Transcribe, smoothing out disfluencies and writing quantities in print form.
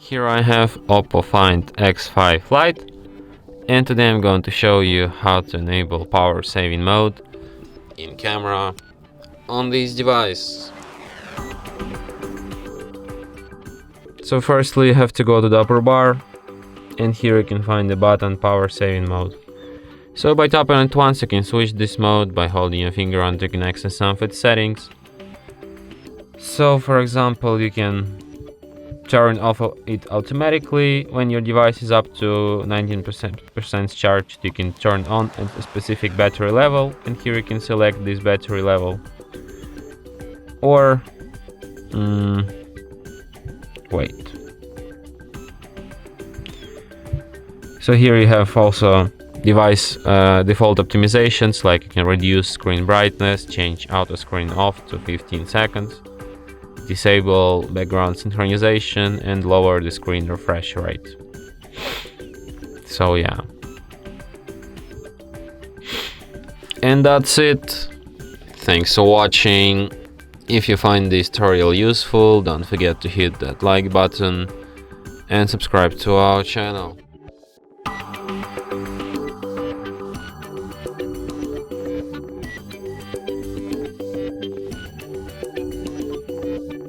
Here I have OPPO Find X5 Lite, and today I'm going to show you how to enable power saving mode in camera on this device. So firstly you have to go to the upper bar, and here you can find the button power saving mode. So by tapping it once you can switch this mode by holding your finger on to access some of its settings. So for example, you can turn off it automatically when your device is up to 19% charged. You can turn on a specific battery level, and here you can select this battery level. Or wait. So here you have also device default optimizations, like you can reduce screen brightness, change auto screen off to 15 seconds, disable background synchronization, and lower the screen refresh rate. So yeah. And that's it. Thanks for watching. If you find this tutorial useful, don't forget to hit that like button and subscribe to our channel.